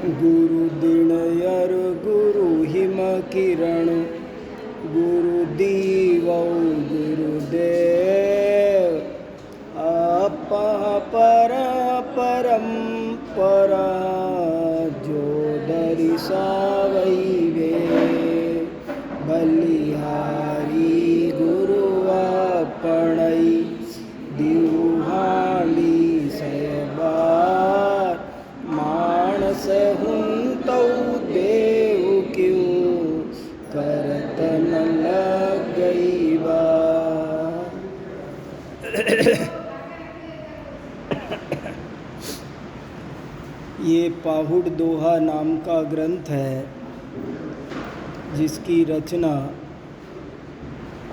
गुरु दिनयर गुरु him किरण गुरु दीवौ गुरुदेव अपह पर परंपरा जो दरिसावै वे बलिहारी गुरु आपणै दिवहांडी सहबार मानस हुंतौ देव क्यों करत न लग गई बार। ये पाहुड़ दोहा नाम का ग्रंथ है जिसकी रचना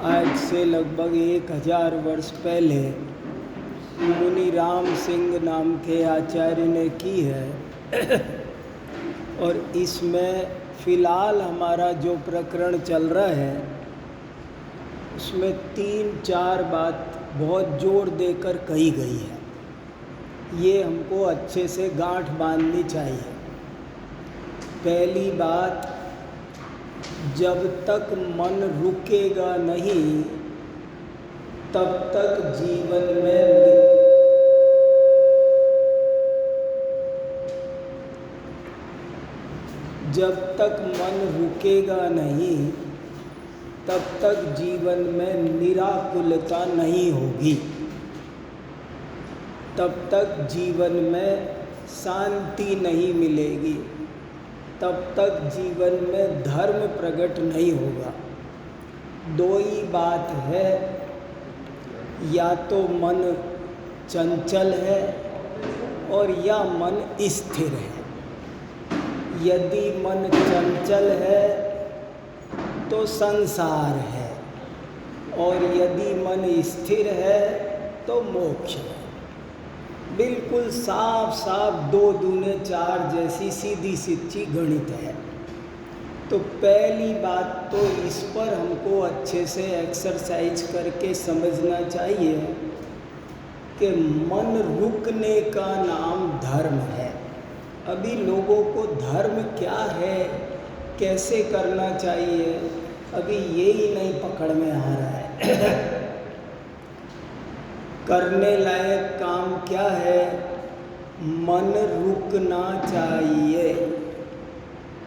आज से लगभग 1000 वर्ष पहले मुनि राम सिंह नाम के आचार्य ने की है। और इसमें फ़िलहाल हमारा जो प्रकरण चल रहा है उसमें 3-4 बात बहुत जोर देकर कही गई है। ये हमको अच्छे से गांठ बांधनी चाहिए। पहली बात, जब तक मन रुकेगा नहीं तब तक जीवन में जब तक मन रुकेगा नहीं तब तक जीवन में निराकुलता नहीं होगी, तब तक जीवन में शांति नहीं मिलेगी, तब तक जीवन में धर्म प्रकट नहीं होगा। दो ही बात है, या तो मन चंचल है और या मन स्थिर है। यदि मन चंचल है तो संसार है और यदि मन स्थिर है तो मोक्ष है। बिल्कुल साफ साफ 2 दूने 4 जैसी सीधी सीधी गणित है। तो पहली बात तो इस पर हमको अच्छे से एक्सरसाइज करके समझना चाहिए कि मन रुकने का नाम धर्म है। अभी लोगों को धर्म क्या है, कैसे करना चाहिए, अभी यही नहीं पकड़ में आ रहा है। करने लायक काम क्या है, मन रुकना चाहिए।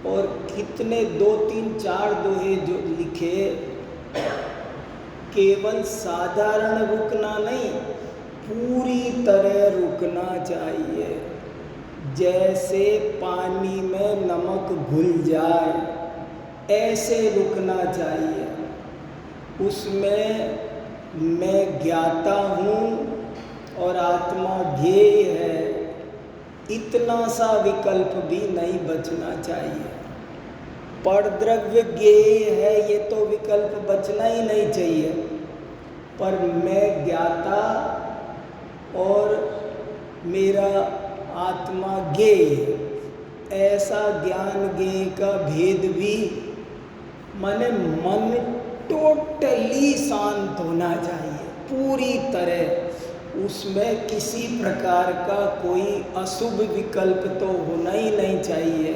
और कितने 2-3-4 दोहे जो लिखे, केवल साधारण रुकना नहीं, पूरी तरह रुकना चाहिए। जैसे पानी में नमक घुल जाए ऐसे रुकना चाहिए। उसमें मैं ज्ञाता हूँ और आत्मा ज्ञेय है, इतना सा विकल्प भी नहीं बचना चाहिए। परद्रव्य ज्ञेय है, ये तो विकल्प बचना ही नहीं चाहिए। पर मैं ज्ञाता और मेरा आत्मा ज्ञेय, ऐसा ज्ञान ज्ञेय का भेद भी, माने मन टोटली शांत होना चाहिए पूरी तरह। उसमें किसी प्रकार का कोई अशुभ विकल्प तो होना ही नहीं चाहिए,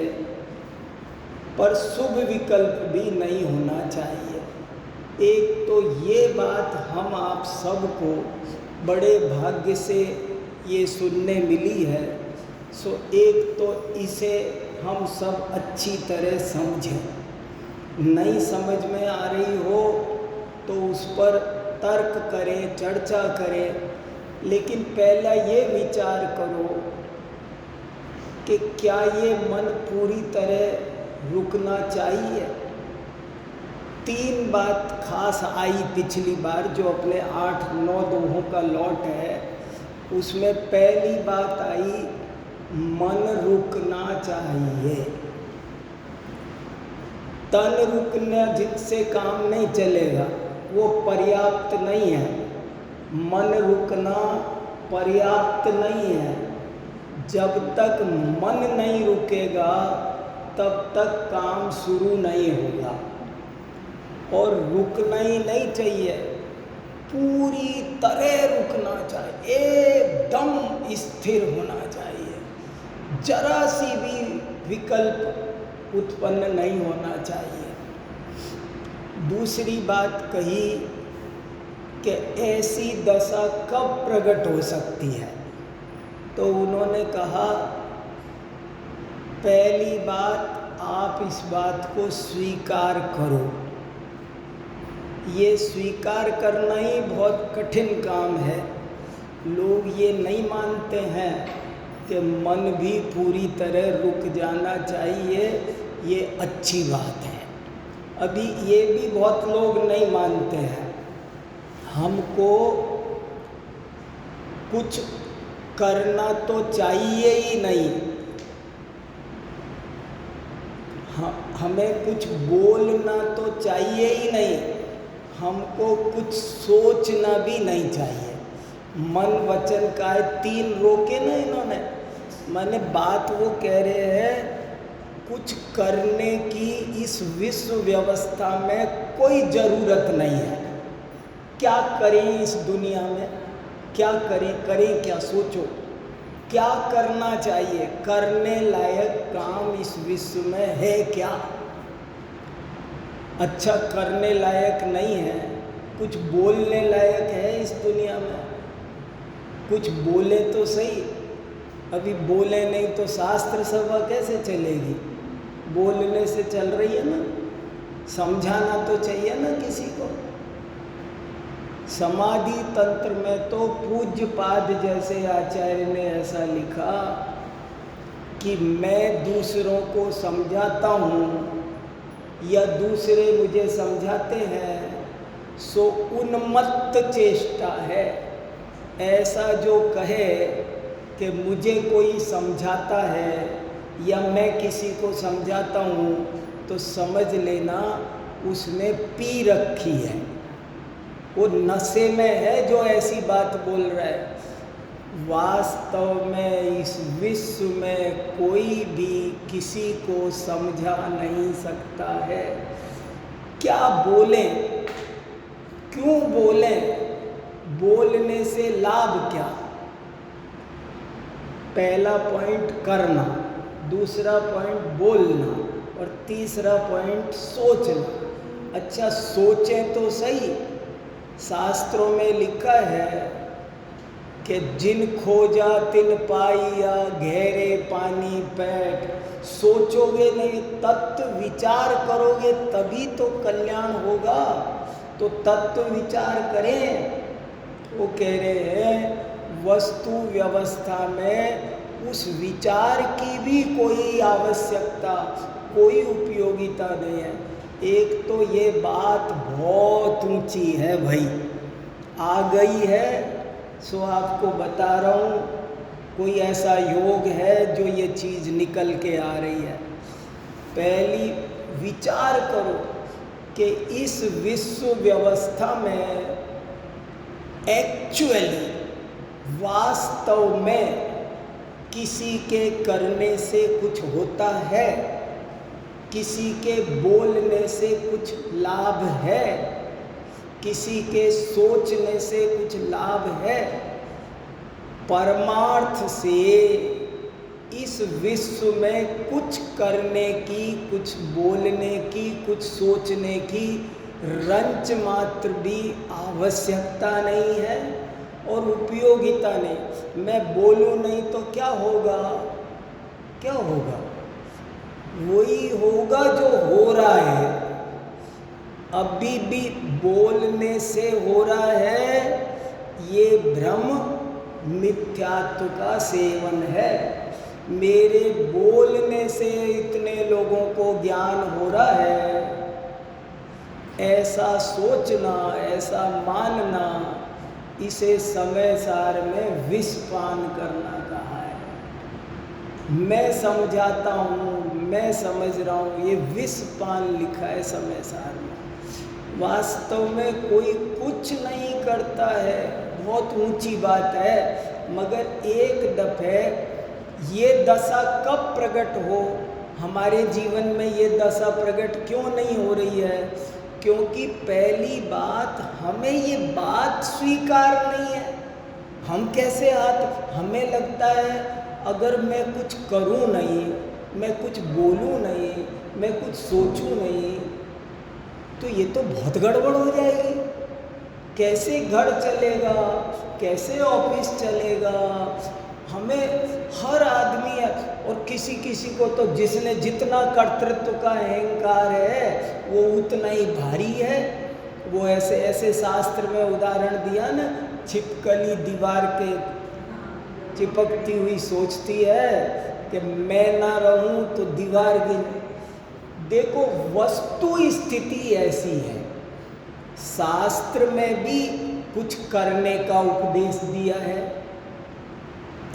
पर शुभ विकल्प भी नहीं होना चाहिए। एक तो ये बात हम आप सबको बड़े भाग्य से ये सुनने मिली है। सो एक तो इसे हम सब अच्छी तरह समझें। नहीं समझ में आ रही हो तो उस पर तर्क करें, चर्चा करें, लेकिन पहला ये विचार करो कि क्या ये मन पूरी तरह रुकना चाहिए। 3 बात खास आई पिछली बार, जो अपने 8-9 दोहों का लॉट है, उसमें पहली बात आई मन रुकना चाहिए। तन रुकना जिससे काम नहीं चलेगा, वो पर्याप्त नहीं है। मन रुकना पर्याप्त नहीं है। जब तक मन नहीं रुकेगा तब तक काम शुरू नहीं होगा। और रुकना ही नहीं चाहिए, पूरी तरह रुकना चाहिए, एकदम स्थिर होना चाहिए। जरा सी भी विकल्प उत्पन्न नहीं होना चाहिए। दूसरी बात कही कि ऐसी दशा कब प्रकट हो सकती है, तो उन्होंने कहा पहली बात आप इस बात को स्वीकार करो। ये स्वीकार करना ही बहुत कठिन काम है। लोग ये नहीं मानते हैं कि मन भी पूरी तरह रुक जाना चाहिए, ये अच्छी बात है। अभी ये भी बहुत लोग नहीं मानते हैं। हमको कुछ करना तो चाहिए ही नहीं, हमें कुछ बोलना तो चाहिए ही नहीं, हमको कुछ सोचना भी नहीं चाहिए। मन वचन काय 3 रोके ना इन्होंने। माने बात वो कह रहे हैं कुछ करने की इस विश्व व्यवस्था में कोई ज़रूरत नहीं है। क्या करें इस दुनिया में, क्या करें क्या, सोचो क्या करना चाहिए। करने लायक काम इस विश्व में है क्या? अच्छा करने लायक नहीं है। कुछ बोलने लायक है इस दुनिया में? कुछ बोले तो सही। अभी बोले नहीं तो शास्त्र सभा कैसे चलेगी? बोलने से चल रही है ना। समझाना तो चाहिए ना किसी को। समाधि तंत्र में तो पूज्यपाद जैसे आचार्य ने ऐसा लिखा कि मैं दूसरों को समझाता हूँ या दूसरे मुझे समझाते हैं, सो उन्मत्त चेष्टा है। ऐसा जो कहे कि मुझे कोई समझाता है या मैं किसी को समझाता हूँ, तो समझ लेना उसने पी रखी है, वो नशे में है जो ऐसी बात बोल रहा है। वास्तव में इस विश्व में कोई भी किसी को समझा नहीं सकता है। क्या बोलें, क्यों बोलें, बोलने से लाभ क्या? पहला पॉइंट करना, दूसरा पॉइंट बोलना और तीसरा पॉइंट सोचना। अच्छा सोचें तो सही। शास्त्रों में लिखा है कि जिन खोजा तिन पाइया, गहरे पानी पैठ। सोचोगे नहीं, तत्व विचार करोगे तभी तो कल्याण होगा। तो तत्व विचार करें। वो कह रहे हैं वस्तु व्यवस्था में उस विचार की भी कोई आवश्यकता, कोई उपयोगिता नहीं है। एक तो ये बात बहुत ऊंची है भाई, आ गई है, सो आपको बता रहा हूँ। कोई ऐसा योग है जो ये चीज़ निकल के आ रही है। पहली विचार करो कि इस विश्व व्यवस्था में एक्चुअली वास्तव में किसी के करने से कुछ होता है, किसी के बोलने से कुछ लाभ है, किसी के सोचने से कुछ लाभ है। परमार्थ से इस विश्व में कुछ करने की, कुछ बोलने की, कुछ सोचने की रंच मात्र भी आवश्यकता नहीं है और उपयोगिता नहीं। मैं बोलूँ नहीं तो क्या होगा? क्या होगा? वही होगा जो हो रहा है। अभी भी बोलने से हो रहा है, ये भ्रम मिथ्यात्व का सेवन है। मेरे बोलने से इतने लोगों को ज्ञान हो रहा है, ऐसा सोचना, ऐसा मानना, इसे समय सार में विष पान करना कहा है। मैं समझाता हूँ, मैं समझ रहा हूँ, ये विष पान लिखा है समय सार में। वास्तव में कोई कुछ नहीं करता है, बहुत ऊंची बात है। मगर एक दफे ये दशा कब प्रकट हो, हमारे जीवन में ये दशा प्रकट क्यों नहीं हो रही है? क्योंकि पहली बात, हमें ये बात स्वीकार नहीं है। हम कैसे हमें लगता है अगर मैं कुछ करूं नहीं, मैं कुछ बोलूं नहीं, मैं कुछ सोचूं नहीं, तो ये तो बहुत गड़बड़ हो जाएगी। कैसे घर चलेगा, कैसे ऑफिस चलेगा? हमें हर आदमी है, और किसी किसी को तो जिसने जितना कर्तृत्व का अहंकार है वो उतना ही भारी है। वो ऐसे ऐसे शास्त्र में उदाहरण दिया ना, छिपकली दीवार के चिपकती हुई सोचती है कि मैं ना रहूं तो दीवार गिर। देखो, वस्तु स्थिति ऐसी है। शास्त्र में भी कुछ करने का उपदेश दिया है,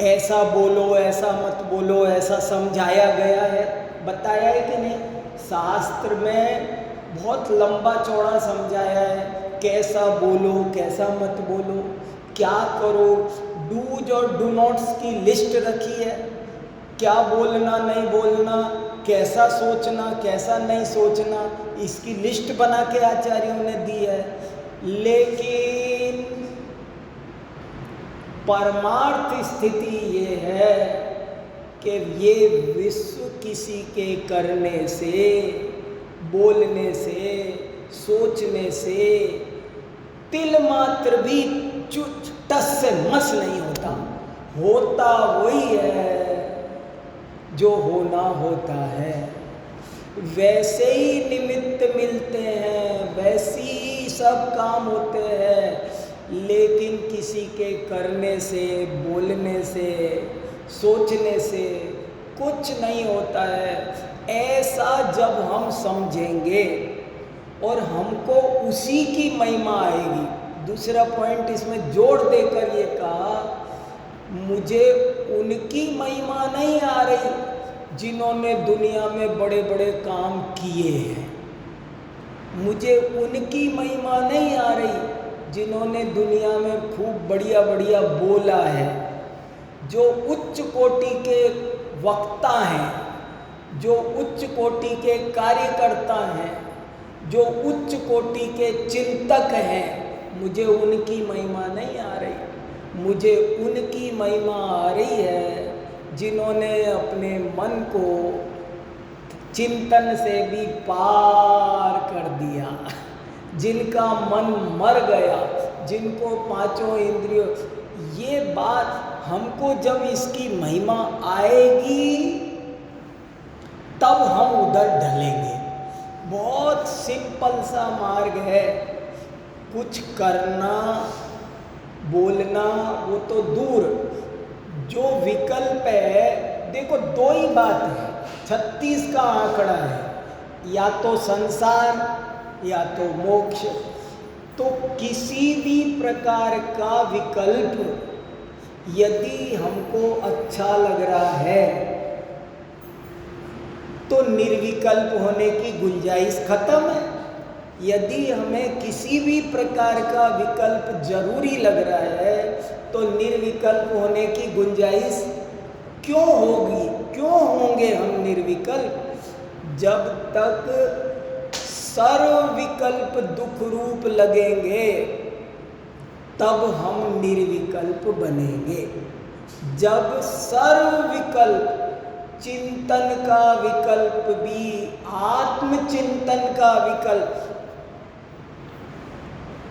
ऐसा बोलो, ऐसा मत बोलो, ऐसा समझाया गया है, बताया है कि नहीं? शास्त्र में बहुत लंबा चौड़ा समझाया है, कैसा बोलो, कैसा मत बोलो, क्या करो, डूज और डू नॉट्स की लिस्ट रखी है, क्या बोलना नहीं बोलना, कैसा सोचना कैसा नहीं सोचना, इसकी लिस्ट बना के आचार्यों ने दी है। लेकिन परमार्थ स्थिति ये है कि ये विश्व किसी के करने से, बोलने से, सोचने से तिल मात्र भी टस से मस नहीं होता। होता वही है जो होना होता है। वैसे ही निमित्त मिलते हैं, वैसी ही सब काम होते हैं, लेकिन किसी के करने से, बोलने से, सोचने से कुछ नहीं होता है। ऐसा जब हम समझेंगे और हमको उसी की महिमा आएगी। दूसरा पॉइंट इसमें जोड़ देकर ये कहा, मुझे उनकी महिमा नहीं आ रही जिन्होंने दुनिया में बड़े बड़े काम किए हैं, मुझे उनकी महिमा नहीं आ रही जिन्होंने दुनिया में खूब बढ़िया बढ़िया बोला है, जो उच्च कोटि के वक्ता हैं, जो उच्च कोटि के कार्यकर्ता हैं, जो उच्च कोटि के चिंतक हैं, मुझे उनकी महिमा नहीं आ रही। मुझे उनकी महिमा आ रही है जिन्होंने अपने मन को चिंतन से भी पार कर दिया, जिनका मन मर गया, जिनको पांचों इंद्रियों। ये बात हमको जब इसकी महिमा आएगी तब हम उधर ढलेंगे। बहुत सिंपल सा मार्ग है। कुछ करना, बोलना वो तो दूर, जो विकल्प है, देखो दो ही बात है, 36 का आंकड़ा है, या तो संसार या तो मोक्ष। तो किसी भी प्रकार का विकल्प यदि हमको अच्छा लग रहा है तो निर्विकल्प होने की गुंजाइश खत्म है। यदि हमें किसी भी प्रकार का विकल्प जरूरी लग रहा है तो निर्विकल्प होने की गुंजाइश क्यों होगी? क्यों होंगे हम निर्विकल्प? जब तक सर्व विकल्प दुख रूप लगेंगे तब हम निर्विकल्प बनेंगे। जब सर्व विकल्प, चिंतन का विकल्प भी, आत्मचिंतन का विकल्प,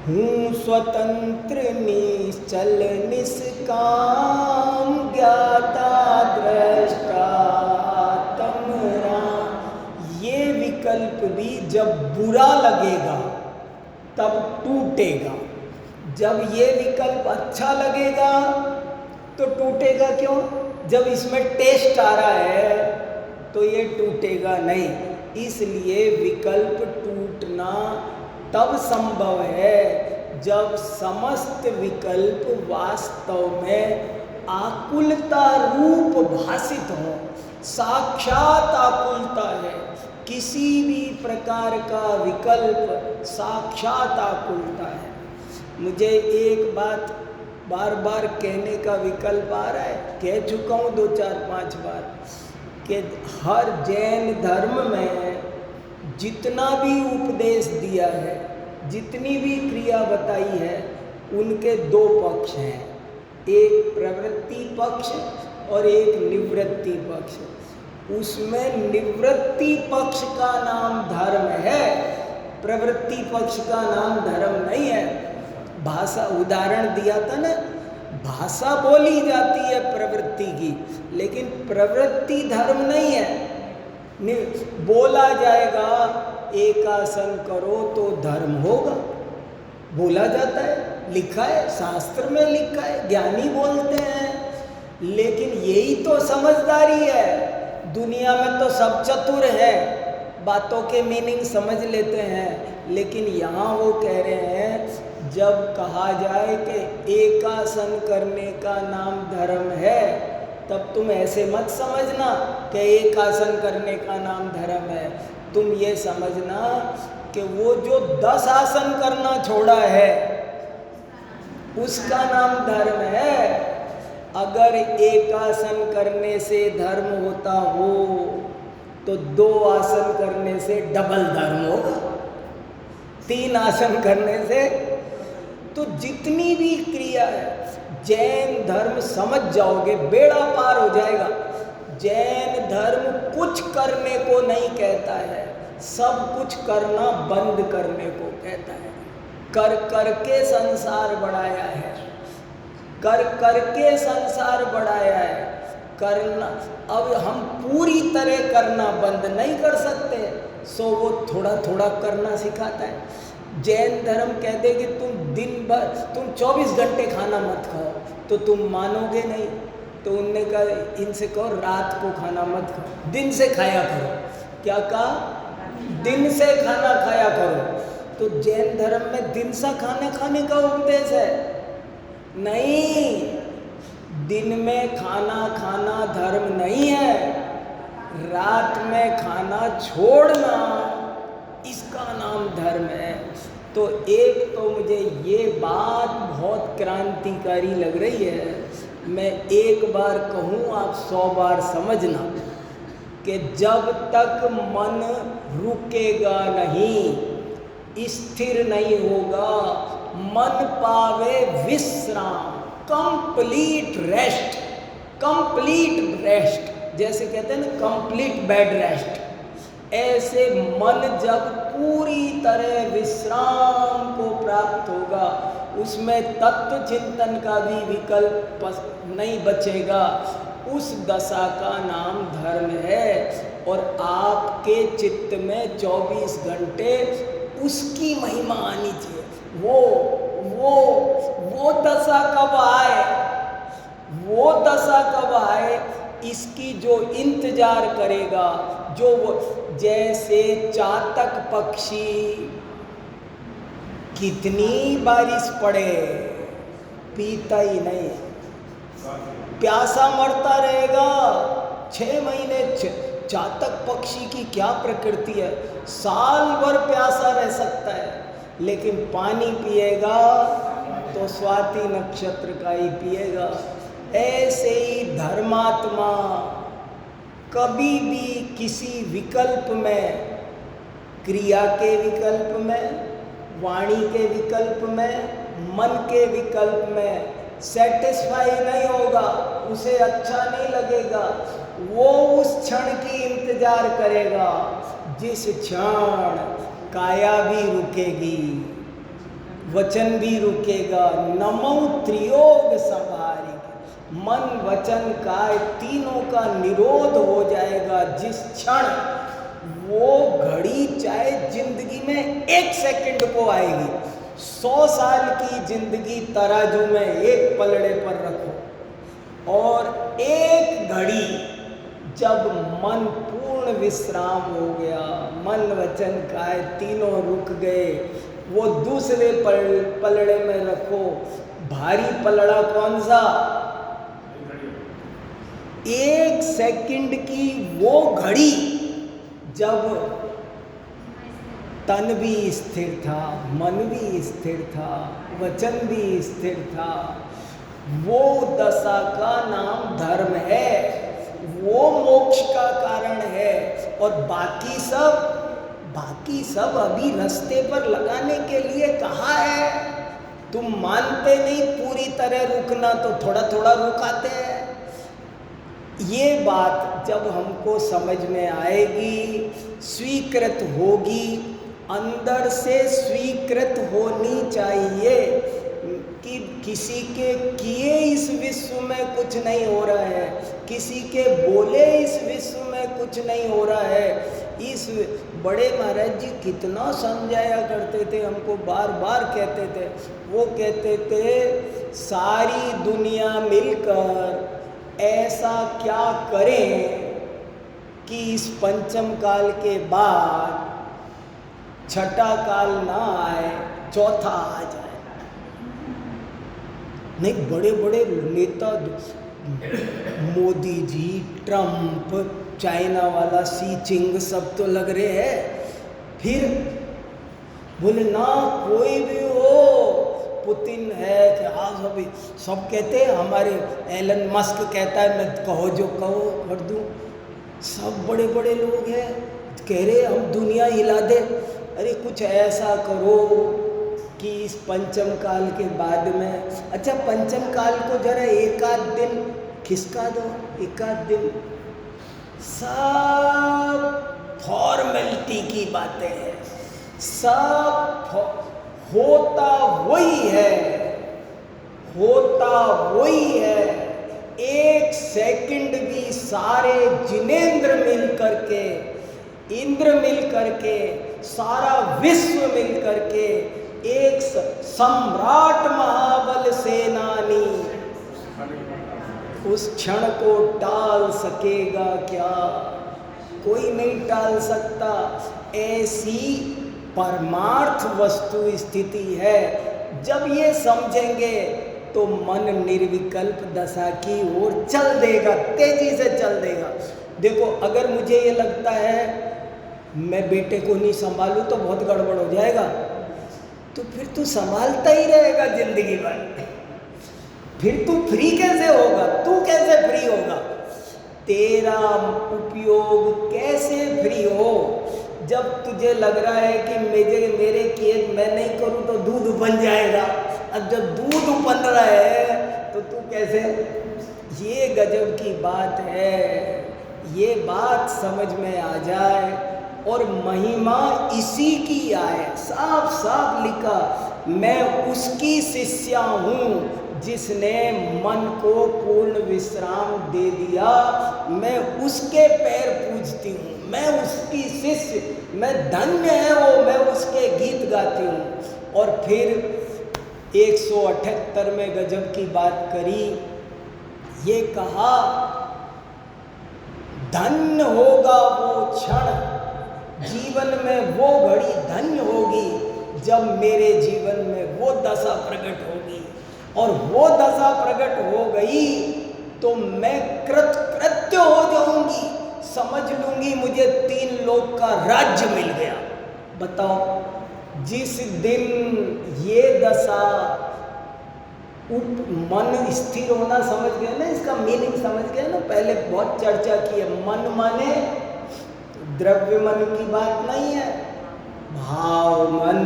हूँ स्वतंत्र निश्चल निष्काम ज्ञाता दृष्टा आत्मराम, ये विकल्प भी जब बुरा लगेगा तब टूटेगा। जब ये विकल्प अच्छा लगेगा तो टूटेगा क्यों? जब इसमें टेस्ट आ रहा है तो ये टूटेगा नहीं। इसलिए विकल्प टूटना तब संभव है जब समस्त विकल्प वास्तव में आकुलता रूप भासित हो। साक्षात आकुलता है, किसी भी प्रकार का विकल्प साक्षात आकुलता है। मुझे एक बात बार बार कहने का विकल्प आ रहा है, कह चुका हूँ 2 4 5 बार, कि हर जैन धर्म में जितना भी उपदेश दिया है, जितनी भी क्रिया बताई है, उनके 2 पक्ष हैं, एक प्रवृत्ति पक्ष और एक निवृत्ति पक्ष। उसमें निवृत्ति पक्ष का नाम धर्म है, प्रवृत्ति पक्ष का नाम धर्म नहीं है। भाषा उदाहरण दिया था ना, भाषा बोली जाती है प्रवृत्ति की, लेकिन प्रवृत्ति धर्म नहीं है। बोला जाएगा एक आसन करो तो धर्म होगा, बोला जाता है, लिखा है, शास्त्र में लिखा है, ज्ञानी बोलते हैं। लेकिन यही तो समझदारी है। दुनिया में तो सब चतुर है, बातों के मीनिंग समझ लेते हैं, लेकिन यहाँ वो कह रहे हैं जब कहा जाए कि एक आसन करने का नाम धर्म है, तब तुम ऐसे मत समझना कि एक आसन करने का नाम धर्म है। तुम ये समझना कि वो जो 10 आसन करना छोड़ा है उसका नाम धर्म है। अगर एक आसन करने से धर्म होता हो तो 2 आसन करने से डबल धर्म होगा, 3 आसन करने से। तो जितनी भी क्रिया है, जैन धर्म समझ जाओगे बेड़ा पार हो जाएगा। जैन धर्म कुछ करने को नहीं कहता है, सब कुछ करना बंद करने को कहता है। कर करके संसार बढ़ाया है, कर करके संसार बढ़ाया है। करना, अब हम पूरी तरह करना बंद नहीं कर सकते, सो वो थोड़ा थोड़ा करना सिखाता है। जैन धर्म कहते कि तुम दिन भर, तुम 24 घंटे खाना मत खाओ, तो तुम मानोगे नहीं। तो उनने कहा इनसे कहो रात को खाना मत खाओ, दिन से खाया करो। क्या कहा? दिन से खाना खाया करो। तो जैन धर्म में दिन सा खाना खाने का उपदेश है? नहीं, दिन में खाना खाना धर्म नहीं है, रात में खाना छोड़ना इसका नाम धर्म है। तो एक तो मुझे ये बात बहुत क्रांतिकारी लग रही है, मैं एक बार कहूँ आप 100 बार समझना, कि जब तक मन रुकेगा नहीं, स्थिर नहीं होगा, मन पावे विश्राम, कंप्लीट रेस्ट, कंप्लीट रेस्ट, जैसे कहते हैं ना कंप्लीट बेड रेस्ट, ऐसे मन जब पूरी तरह विश्राम को प्राप्त होगा, उसमें तत्व चिंतन का भी विकल्प नहीं बचेगा, उस दशा का नाम धर्म है। और आपके चित्त में 24 घंटे उसकी महिमा आनी चाहिए। वो दशा कब आए, वो दशा कब आए, इसकी जो इंतजार करेगा, जो वो, जैसे चातक पक्षी कितनी बारिश पड़े पीता ही नहीं, प्यासा मरता रहेगा 6 महीने। चातक पक्षी की क्या प्रकृति है, साल भर प्यासा रह सकता है, लेकिन पानी पिएगा तो स्वाति नक्षत्र का ही पिएगा। ऐसे ही धर्मात्मा कभी भी किसी विकल्प में, क्रिया के विकल्प में, वाणी के विकल्प में, मन के विकल्प में सेटिस्फाई नहीं होगा, उसे अच्छा नहीं लगेगा। वो उस क्षण की इंतजार करेगा जिस क्षण काया भी रुकेगी, वचन भी रुकेगा। नमो त्रियोग संहारी, मन वचन काय तीनों का निरोध हो जाएगा जिस क्षण। वो घड़ी चाहे जिंदगी में 1 सेकंड को आएगी, 100 साल की जिंदगी तराजू में एक पलड़े पर रखो, और एक घड़ी जब मन पूर्ण विश्राम हो गया, मन वचन काय तीनों रुक गए, वो दूसरे पलड़े में रखो। भारी पलड़ा कौन सा? 1 सेकंड की वो घड़ी जब तन भी स्थिर था, मन भी स्थिर था, वचन भी स्थिर था, वो दशा का नाम धर्म है, वो मोक्ष का कारण है। और बाकी सब अभी रास्ते पर लगाने के लिए कहा है। तुम मानते नहीं पूरी तरह रुकना, तो थोड़ा थोड़ा रुकाते हैं। ये बात जब हमको समझ में आएगी, स्वीकृत होगी, अंदर से स्वीकृत होनी चाहिए कि किसी के किए इस विश्व में कुछ नहीं हो रहा है, किसी के बोले इस विश्व में कुछ नहीं हो रहा है। इस बड़े महाराज जी कितना समझाया करते थे हमको, बार बार कहते थे। वो कहते थे सारी दुनिया मिलकर ऐसा क्या करें कि इस पंचम काल के बाद छठा काल ना आए, चौथा आ जाए। नहीं, बड़े बड़े नेता, मोदी जी, ट्रंप, चाइना वाला शी चिंग, सब तो लग रहे हैं। फिर बोले ना कोई भी हो, पुतिन है क्या, सब कहते हैं, हमारे एलन मस्क कहता है मैं कहो जो कहो कर दूँ। सब बड़े बड़े लोग हैं, कह रहे हम दुनिया हिला दे। अरे कुछ ऐसा करो कि इस पंचम काल के बाद में, अच्छा पंचम काल को जरा एक आध दिन खिसका दो, एक आध दिन। सब फॉर्मेलिटी की बातें हैं, सब होता वही है, होता वही है। एक सेकंड भी सारे जिनेंद्र मिल करके, इंद्र मिल करके, सारा विश्व मिल करके एक सम्राट महाबल सेनानी उस क्षण को टाल सकेगा क्या? कोई नहीं टाल सकता। ऐसी परमार्थ वस्तु स्थिति है। जब ये समझेंगे तो मन निर्विकल्प दशा की ओर चल देगा, तेजी से चल देगा। देखो, अगर मुझे ये लगता है मैं बेटे को नहीं संभालूं तो बहुत गड़बड़ हो जाएगा, तो फिर तू संभालता ही रहेगा जिंदगी भर। फिर तू फ्री कैसे होगा? तू कैसे फ्री होगा? तेरा उपयोग कैसे फ्री हो? जब तुझे लग रहा है कि मेरे किए मैं नहीं करूं तो दूध बन जाएगा, अब जब दूध बन रहा है तो तू कैसे? ये गजब की बात है। ये बात समझ में आ जाए और महिमा इसी की आए। साफ साफ लिखा, मैं उसकी शिष्या हूँ जिसने मन को पूर्ण विश्राम दे दिया। मैं उसके पैर पूजती हूँ, मैं उसकी शिष्य, मैं धन्य है वो, मैं उसके गीत गाती हूँ। और फिर 178 में गजब की बात करी, ये कहा धन्य होगा वो क्षण, जीवन में वो घड़ी धन्य होगी जब मेरे जीवन में वो दशा प्रकट होगी। और वो दशा प्रकट हो गई तो मैं कृतकृत्य हो जाऊंगी, समझ लूंगी मुझे 3 लोक का राज्य मिल गया। बताओ, जिस दिन ये दशा, मन स्थिर होना समझ गया ना, इसका मीनिंग समझ गया ना। पहले बहुत चर्चा की है। मन माने द्रव्य मन की बात नहीं है, भाव मन,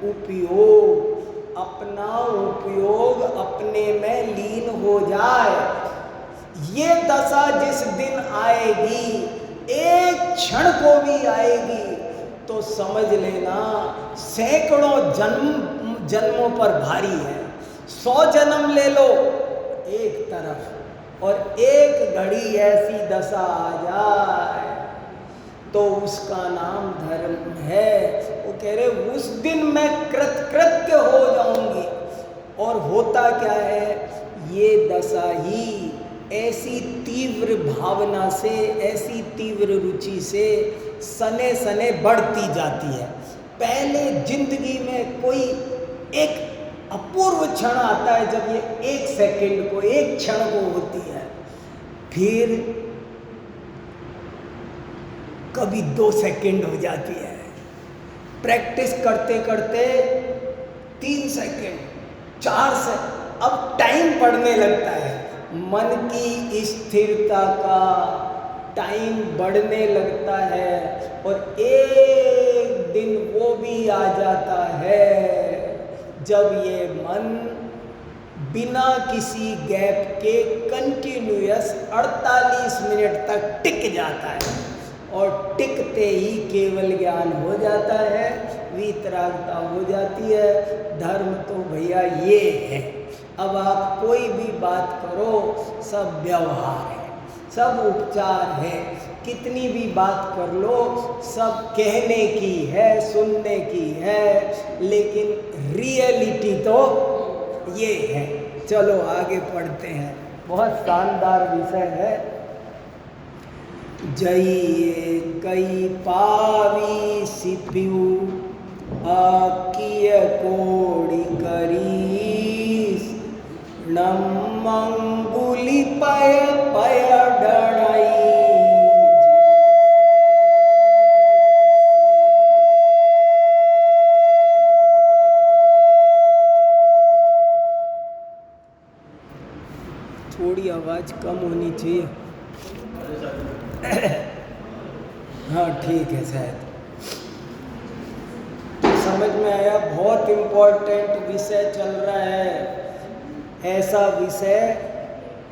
उपयोग, अपना उपयोग अपने में लीन हो जाए। ये दशा जिस दिन आएगी, एक क्षण को भी आएगी, तो समझ लेना सैकड़ों जन्मों पर भारी है। 100 जन्म ले लो एक तरफ, और एक घड़ी ऐसी दशा आ जाए तो उसका नाम धर्म है। वो कह रहे उस दिन मैं कृतकृत्य हो जाऊंगी। और होता क्या है, ये दशा ही ऐसी तीव्र भावना से, ऐसी तीव्र रुचि से सने सने बढ़ती जाती है। पहले जिंदगी में कोई एक अपूर्व क्षण आता है जब ये 1 सेकंड को, 1 क्षण को होती है, फिर कभी 2 सेकंड हो जाती है, प्रैक्टिस करते करते 3 सेकंड, 4 से, अब टाइम बढ़ने लगता है। मन की स्थिरता का टाइम बढ़ने लगता है और एक दिन वो भी आ जाता है जब ये मन बिना किसी गैप के कंटिन्यूअस 48 मिनट तक टिक जाता है, और टिकते ही केवल ज्ञान हो जाता है, वीतरागता हो जाती है। धर्म तो भैया ये है। अब आप कोई भी बात करो, सब व्यवहार है, सब उपचार है, कितनी भी बात कर लो, सब कहने की है, सुनने की है, लेकिन रियलिटी तो ये है। चलो आगे पढ़ते हैं, बहुत शानदार विषय है। जइए कई पावी सिप्यू आकिय कोड़ी करीस, नमंगुली पय पय डणई। थोड़ी आवाज़ कम होनी चाहिए। हाँ ठीक है, शायद समझ में आया। बहुत इम्पोर्टेंट विषय चल रहा है, ऐसा विषय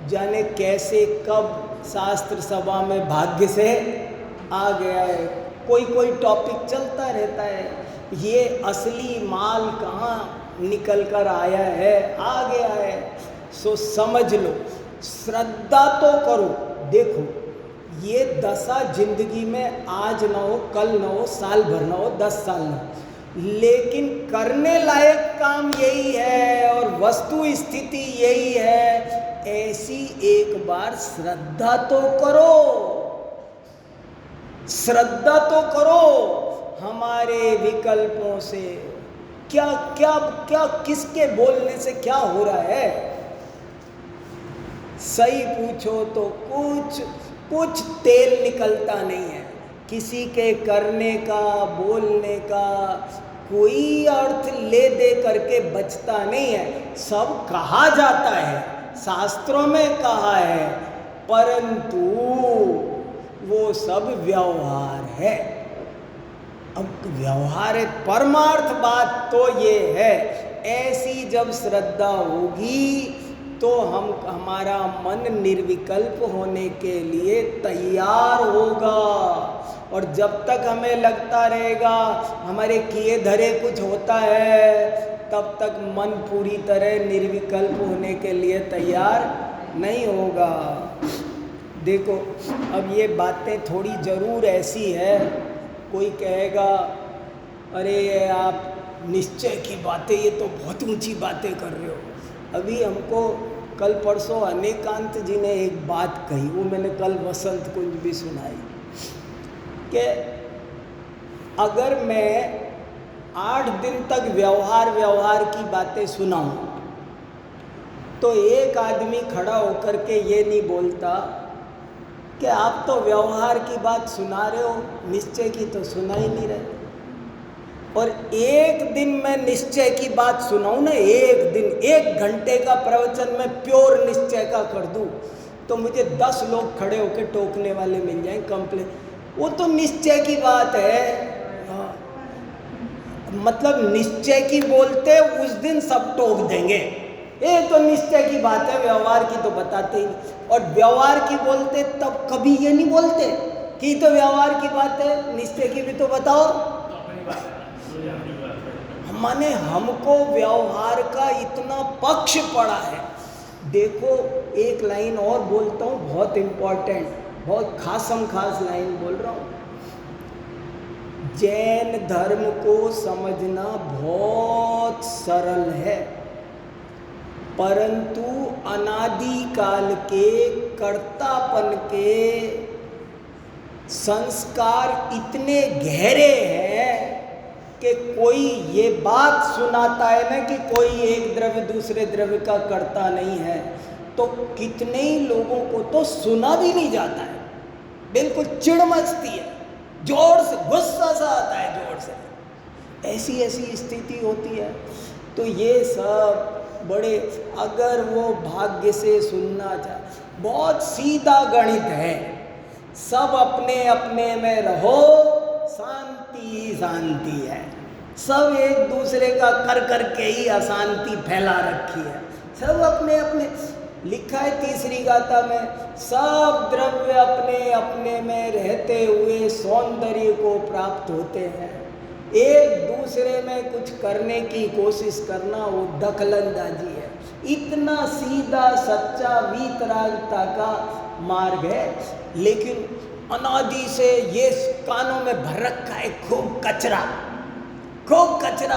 जाने कैसे कब शास्त्र सभा में भाग्य से आ गया है। कोई कोई टॉपिक चलता रहता है, ये असली माल कहाँ निकल कर आया है, आ गया है। सो समझ लो, श्रद्धा तो करो। देखो, ये दशा जिंदगी में आज ना हो, कल ना हो, साल भर ना हो, 10 साल ना हो, लेकिन करने लायक काम यही है और वस्तु स्थिति यही है। ऐसी एक बार श्रद्धा तो करो, श्रद्धा तो करो। हमारे विकल्पों से क्या क्या क्या, किसके बोलने से क्या हो रहा है? सही पूछो तो कुछ तेल निकलता नहीं है। किसी के करने का, बोलने का कोई अर्थ ले दे करके बचता नहीं है। सब कहा जाता है, शास्त्रों में कहा है, परंतु वो सब व्यवहार है। अब व्यवहार है, परमार्थ बात तो ये है। ऐसी जब श्रद्धा होगी तो हमारा मन निर्विकल्प होने के लिए तैयार होगा। और जब तक हमें लगता रहेगा हमारे किए धरे कुछ होता है, तब तक मन पूरी तरह निर्विकल्प होने के लिए तैयार नहीं होगा। देखो, अब ये बातें थोड़ी ज़रूर ऐसी है, कोई कहेगा अरे आप निश्चय की बातें, ये तो बहुत ऊंची बातें कर रहे हो। अभी हमको कल परसों अनेकांत जी ने एक बात कही, वो मैंने कल वसंत कुंज भी सुनाई, कि अगर मैं 8 दिन तक व्यवहार की बातें सुनाऊं, तो एक आदमी खड़ा होकर के ये नहीं बोलता कि आप तो व्यवहार की बात सुना रहे हो, निश्चय की तो सुना ही नहीं रहे। और एक दिन मैं निश्चय की बात सुनाऊं ना, एक दिन 1 घंटे का प्रवचन मैं प्योर निश्चय का कर दूं, तो मुझे 10 लोग खड़े होकर टोकने वाले मिल जाएं, कंप्लेन। वो तो निश्चय की बात है। हाँ, मतलब निश्चय की बोलते उस दिन सब टोक देंगे, ये तो निश्चय की बात है, व्यवहार की तो बताते ही नहीं। और व्यवहार की बोलते तब कभी ये नहीं बोलते कि तो व्यवहार की बात है, निश्चय की भी तो बताओ। माने हमको व्यवहार का इतना पक्ष पड़ा है। देखो, एक लाइन और बोलता हूँ, बहुत इम्पोर्टेंट, बहुत खासम खास लाइन बोल रहा हूँ। जैन धर्म को समझना बहुत सरल है, परंतु अनादिकाल के कर्तापन के संस्कार इतने गहरे हैं कि कोई ये बात सुनाता है ना कि कोई एक द्रव्य दूसरे द्रव्य का कर्ता नहीं है, तो कितने ही लोगों को तो सुना भी नहीं जाता है, बिल्कुल चिढ़ मचती है, जोर से गुस्सा सा आता है, जोर से। ऐसी ऐसी स्थिति होती है। तो ये सब बड़े, अगर वो भाग्य से सुनना चाहे, बहुत सीधा गणित है, सब अपने अपने में रहो, शांति ही शांति है। सब एक दूसरे का कर करके ही अशांति फैला रखी है। सब अपने अपने, लिखा है तीसरी गाथा में, सब द्रव्य अपने अपने में रहते हुए सौंदर्य को प्राप्त होते हैं। एक दूसरे में कुछ करने की कोशिश करना वो दखलंदाजी है। इतना सीधा सच्चा वीतरागता का मार्ग है, लेकिन अनादि से ये कानों में भर रखा है खूब कचरा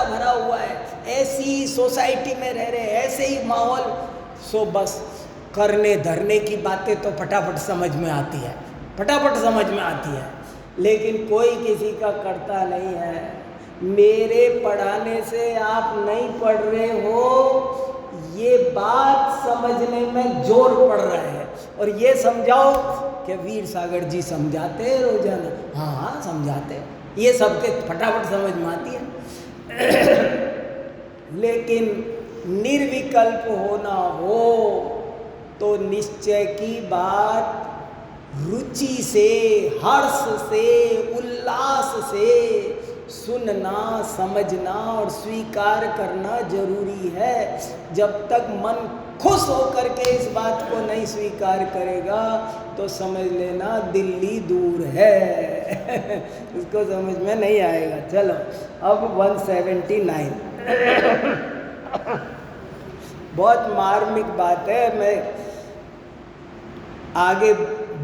भरा हुआ है। ऐसी सोसाइटी में रह रहे, ऐसे ही माहौल, सो बस करने धरने की बातें तो फटाफट समझ में आती है, लेकिन कोई किसी का करता नहीं है। मेरे पढ़ाने से आप नहीं पढ़ रहे हो, ये बात समझने में जोर पड़ रहा है। और ये समझाओ कि वीर सागर जी समझाते हैं रोजाना, हाँ समझाते हैं, ये सबके फटाफट समझ में आती है। लेकिन निर्विकल्प होना हो तो निश्चय की बात रुचि से, हर्ष से, उल्लास से सुनना, समझना और स्वीकार करना जरूरी है। जब तक मन खुश होकर के इस बात को नहीं स्वीकार करेगा तो समझ लेना दिल्ली दूर है। उसको समझ में नहीं आएगा। चलो अब 179। बहुत मार्मिक बात है, मैं आगे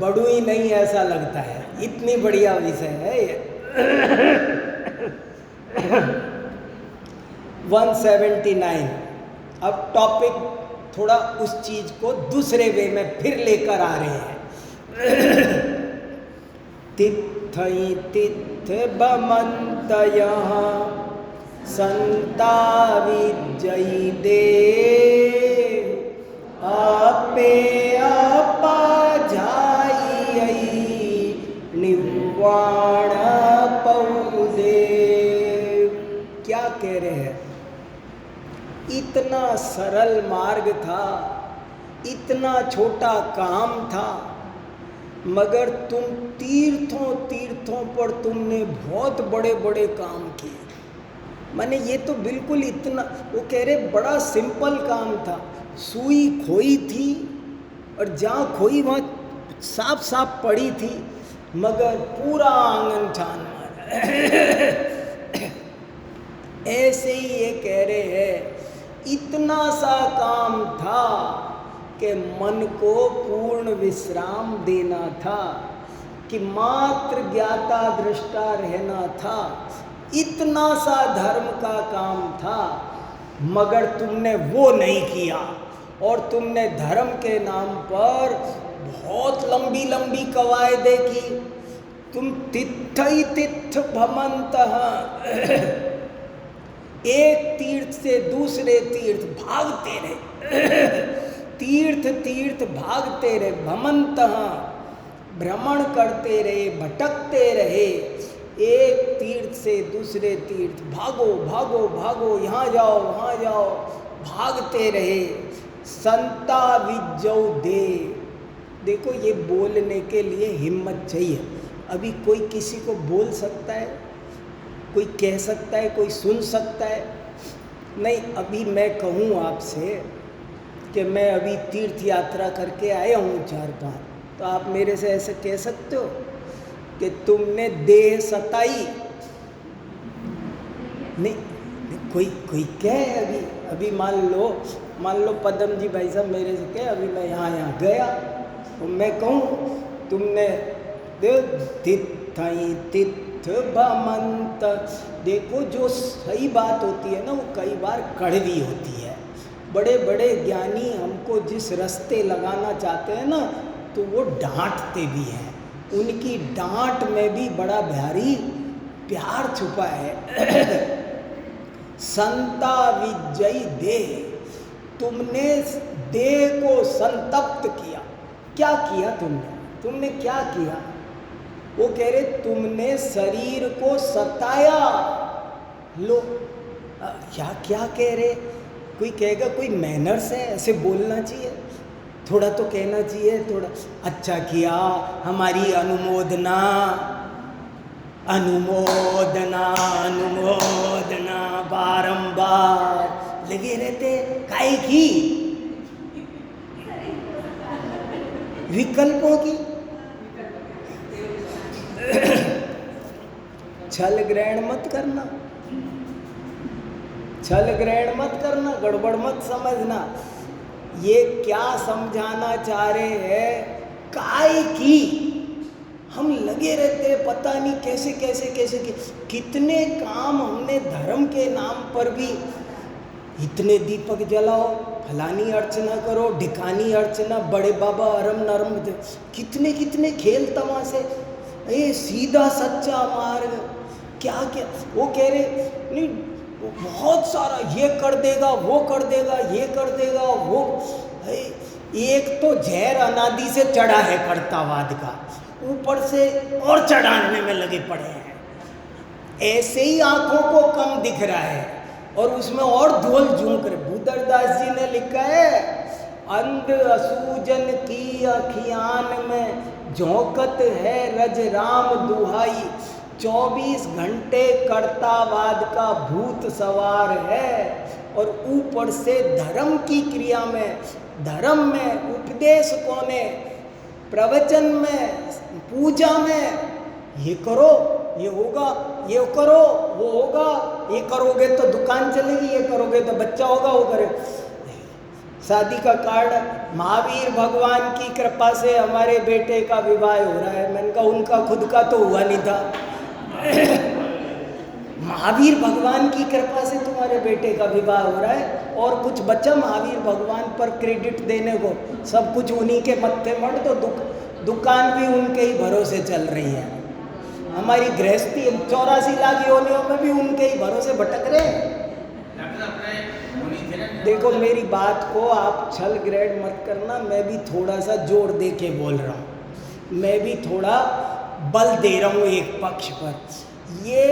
बढ़ूं ही नहीं ऐसा लगता है, इतनी बढ़िया विषय है ये। 179। अब टॉपिक थोड़ा उस चीज को दूसरे वे में फिर लेकर आ रहे हैं। तित्थई तित्थ बमन्तयः संता विजयी दे, आपे आपा जाई निवाण पौदे। क्या कह रहे हैं? इतना सरल मार्ग था, इतना छोटा काम था, मगर तुम तीर्थों तीर्थों पर तुमने बहुत बड़े बड़े काम किए। माने ये तो बिल्कुल इतना, वो कह रहे बड़ा सिंपल काम था। सुई खोई थी और जहाँ खोई वहाँ साफ साफ पड़ी थी, मगर पूरा आंगन छान मारा। ऐसे ही ये कह रहे हैं, इतना सा काम था कि मन को पूर्ण विश्राम देना था, कि मात्र ज्ञाता दृष्टा रहना था। इतना सा धर्म का काम था, मगर तुमने वो नहीं किया और तुमने धर्म के नाम पर बहुत लंबी लंबी कवायदें की। तुम तित्थई तित्थ भमन्तः, एक तीर्थ से दूसरे तीर्थ भागते रहे। तीर्थ तीर्थ भागते रहे, भमन्तः भ्रमण करते रहे, भटकते रहे। एक तीर्थ से दूसरे तीर्थ भागो भागो भागो, यहाँ जाओ वहाँ जाओ, भागते रहे। संता विजौ दे। देखो ये बोलने के लिए हिम्मत चाहिए। अभी कोई किसी को बोल सकता है, कोई कह सकता है, कोई सुन सकता है? नहीं। अभी मैं कहूँ आपसे कि मैं अभी तीर्थ यात्रा करके आया हूँ 4-5, तो आप मेरे से ऐसे कह सकते हो कि तुमने देह सताई? नहीं। कोई कहे अभी मान लो पदम जी भाई साहब मेरे से कहे अभी मैं यहाँ गया, तो मैं कहूँ तुमने तित्थई तित्थ भमंत। देखो जो सही बात होती है ना, वो कई बार कड़वी होती है। बड़े बड़े ज्ञानी हमको जिस रास्ते लगाना चाहते हैं ना, तो वो डांटते भी हैं। उनकी डांट में भी बड़ा भारी प्यार छुपा है। संता विजयी देह, तुमने देह को संतप्त किया। क्या किया तुमने क्या किया? वो कह रहे तुमने शरीर को सताया। लो क्या कह रहे? कोई कहेगा कोई मैनर्स है, ऐसे बोलना चाहिए, थोड़ा तो कहना चाहिए, थोड़ा अच्छा किया, हमारी अनुमोदना अनुमोदना अनुमोदना बारंबार लगे रहते। काहे की? विकल्पों की। छल ग्रहण मत करना, छल ग्रहण मत करना, गड़बड़ मत समझना। ये क्या समझाना चाह रहे हैं? काय की हम लगे रहते हैं, पता नहीं कैसे कैसे कैसे कितने काम हमने धर्म के नाम पर भी, इतने दीपक जलाओ, फलानी अर्चना करो, ढिकानी अर्चना, बड़े बाबा अरम नरम, कितने कितने खेल तमाशे, ये सीधा सच्चा मार्ग क्या क्या। वो कह रहे नहीं, बहुत सारा ये कर देगा, वो कर देगा, ये कर देगा, वो। एक तो जहर अनादि से चढ़ा है कर्तावाद का, ऊपर से और चढ़ाने में लगे पड़े हैं। ऐसे ही आंखों को कम दिख रहा है और उसमें और धूल झोंक रहे। भूदरदास जी ने लिखा है, अंध असूजन की अखियान में झोंकत है रज राम दुहाई, 24 घंटे कर्तावाद का भूत सवार है। और ऊपर से धर्म की क्रिया में, धर्म में, उपदेशकों ने, प्रवचन में, पूजा में, ये करो ये होगा, ये करो वो होगा, ये करोगे तो दुकान चलेगी, ये करोगे तो बच्चा होगा, वो करे। शादी का कार्ड, महावीर भगवान की कृपा से हमारे बेटे का विवाह हो रहा है। मैंने कहा उनका खुद का तो हुआ नहीं था। महावीर भगवान की कृपा से तुम्हारे बेटे का विवाह हो रहा है, और कुछ बच्चा महावीर भगवान पर क्रेडिट देने को, सब कुछ उन्हीं के मत्थे मत, तो दुकान भी उनके ही भरोसे चल रही है। हमारी गृहस्थी 84 लाख योनियों में भी उनके ही भरोसे भटक रहे हैं। देखो मेरी बात को आप छल ग्रहण मत करना, मैं भी थोड़ा सा जोर दे के बोल रहा हूँ, मैं भी थोड़ा बल दे रहा हूँ एक पक्ष पर। ये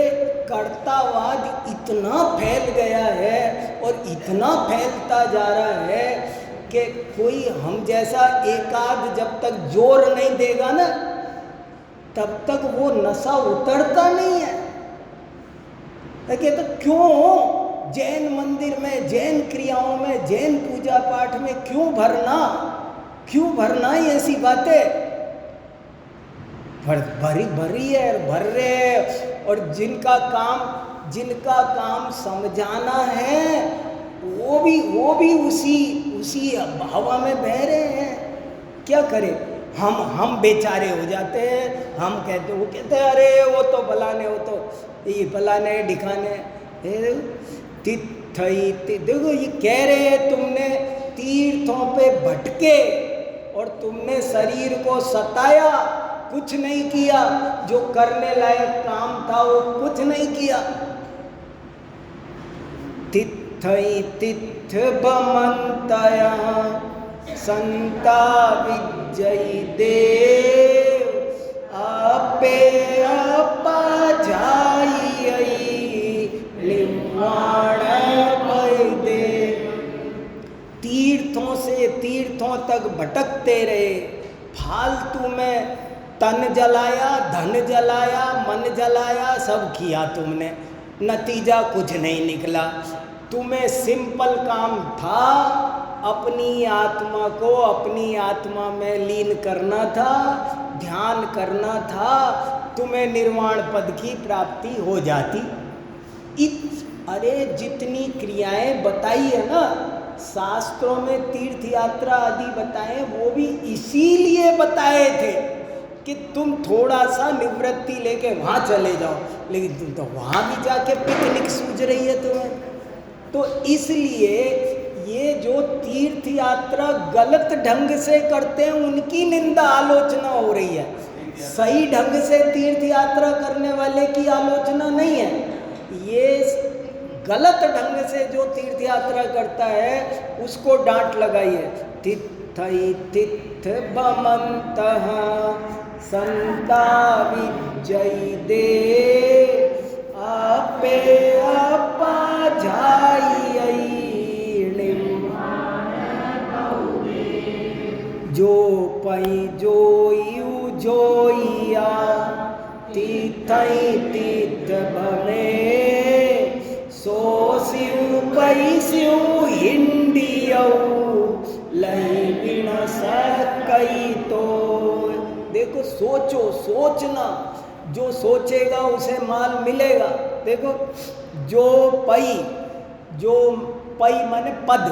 कर्तावाद इतना फैल गया है और इतना फैलता जा रहा है कि कोई हम जैसा एकाध जब तक जोर नहीं देगा ना, तब तक वो नशा उतरता नहीं है। कहते क्यों जैन मंदिर में, जैन क्रियाओं में, जैन पूजा पाठ में क्यों भरना, क्यों भरना ही ऐसी बातें? भरी है, भर रहे हैं। और जिनका काम समझाना है, वो भी उसी हवा में बह रहे हैं। क्या करें हम बेचारे हो जाते हैं। हम वो कहते हैं अरे वो तो फलाने, वो तो ये फलाने ढिकाने। देखो ये कह रहे हैं तुमने तीर्थों पे भटके और तुमने शरीर को सताया, कुछ नहीं किया, जो करने लायक काम था वो कुछ नहीं किया। तिथ बमंतया संता विजयी देव, आपे अपा जाई निर्वाण दे। तीर्थों तक भटकते रहे, फालतू में तन जलाया, धन जलाया, मन जलाया, सब किया तुमने, नतीजा कुछ नहीं निकला। तुम्हें सिंपल काम था, अपनी आत्मा को अपनी आत्मा में लीन करना था, ध्यान करना था, तुम्हें निर्वाण पद की प्राप्ति हो जाती। अरे जितनी क्रियाएं बताई है ना शास्त्रों में, तीर्थ यात्रा आदि बताए, वो भी इसीलिए बताए थे कि तुम थोड़ा सा निवृत्ति लेके वहाँ चले जाओ, लेकिन तुम तो वहाँ भी जाके पिकनिक सूझ रही है तुम्हें। तो इसलिए ये जो तीर्थ यात्रा गलत ढंग से करते हैं उनकी निंदा आलोचना हो रही है, सही ढंग से तीर्थ यात्रा करने वाले की आलोचना नहीं है। ये गलत ढंग से जो तीर्थ यात्रा करता है उसको डांट लगाई है। तिथ बमंतः संता विजयी दे, आपे अपा जाई जो पई जोयु जोइया, तीथई तीथ भमे, सो सिउ पई सिउ हिंडियऊ, लई बिन सकई तो। देखो सोचो, सोचना, जो सोचेगा उसे माल मिलेगा। देखो जो पई माने पद,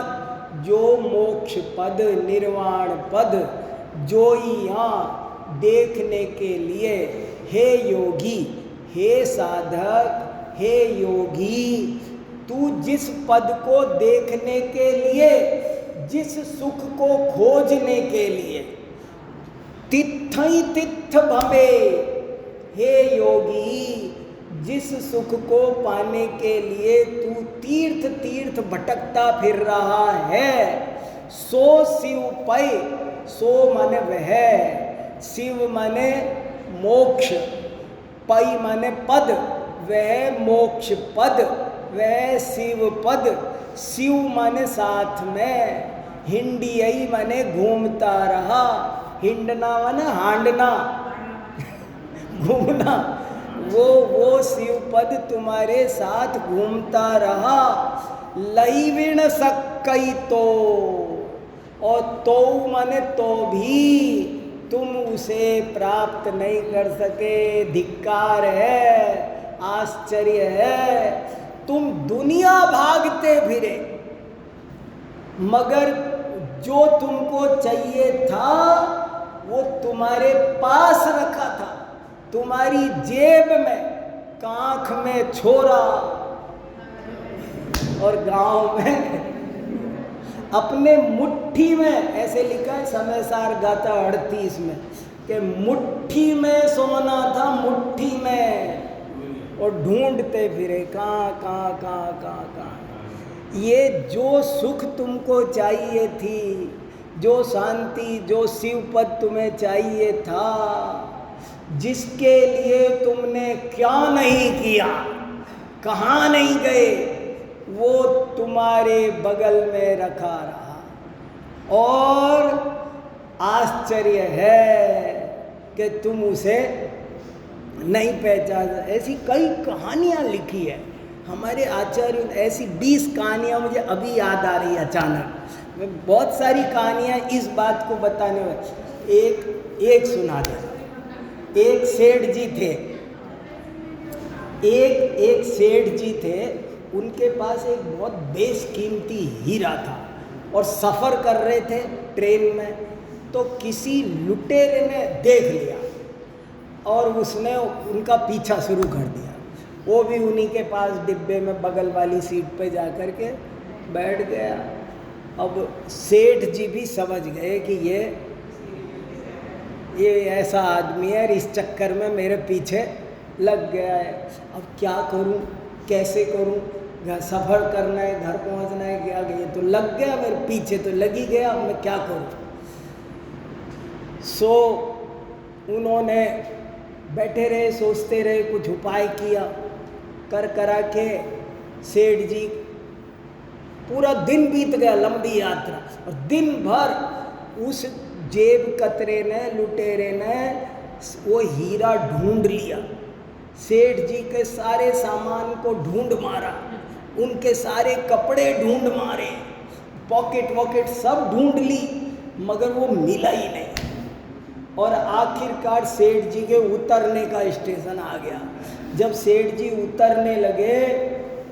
जो मोक्ष पद, निर्वाण पद, जो यहाँ देखने के लिए, हे योगी, हे साधक, हे योगी, तू जिस पद को देखने के लिए, जिस सुख को खोजने के लिए, तित्थई तित्थ भवे, हे योगी, जिस सुख को पाने के लिए तू तीर्थ तीर्थ भटकता फिर रहा है, सो शिव पै, सो माने वह, शिव माने मोक्ष, पै माने पद, वह मोक्ष पद, वह शिव पद, शिव माने साथ में, हिंडियई माने घूमता रहा, हिंडना माने हांडना घूमना, वो शिव पद तुम्हारे साथ घूमता रहा, लईविण सकई तो, और तो माने तो भी तुम उसे प्राप्त नहीं कर सके, धिक्कार है, आश्चर्य है। तुम दुनिया भागते फिरे, मगर जो तुमको चाहिए था वो तुम्हारे पास रखा था, तुम्हारी जेब में, कांख में छोरा और गांव में अपने मुट्ठी में। ऐसे लिखा है समय सार गाथा 38 में कि मुट्ठी में सोना था, मुट्ठी में, और ढूंढते फिरे कहाँ कहाँ कहाँ कहाँ कहाँ। ये जो सुख तुमको चाहिए थी, जो शांति, जो शिव पद तुम्हें चाहिए था, जिसके लिए तुमने क्या नहीं किया, कहाँ नहीं गए, वो तुम्हारे बगल में रखा रहा। और आश्चर्य है कि तुम उसे नहीं पहचान। ऐसी कई कहानियाँ लिखी है हमारे आचार्य, ऐसी 20 कहानियाँ मुझे अभी याद आ रही है अचानक। मैं बहुत सारी कहानियाँ इस बात को बताने में, एक सुना दे। एक सेठ जी थे, एक सेठ जी थे, उनके पास एक बहुत बेशकीमती हीरा था और सफ़र कर रहे थे ट्रेन में, तो किसी लुटेरे ने देख लिया और उसने उनका पीछा शुरू कर दिया। वो भी उन्हीं के पास डिब्बे में बगल वाली सीट पे जा कर के बैठ गया। अब सेठ जी भी समझ गए कि ये ऐसा आदमी है, इस चक्कर में मेरे पीछे लग गया है। अब क्या करूं, कैसे करूं, सफ़र करना है, घर पहुंचना है, क्या ये तो लग गया मेरे पीछे, तो लग ही गया, अब मैं क्या करूं। सो उन्होंने बैठे रहे, सोचते रहे, कुछ उपाय किया, करा के सेठ जी, पूरा दिन बीत गया, लंबी यात्रा, और दिन भर उस जेब कतरे ने, लुटेरे ने वो हीरा ढूंढ लिया। सेठ जी के सारे सामान को ढूंढ मारा, उनके सारे कपड़े ढूंढ मारे, पॉकेट वॉकेट सब ढूंढ ली, मगर वो मिला ही नहीं। और आखिरकार सेठ जी के उतरने का स्टेशन आ गया। जब सेठ जी उतरने लगे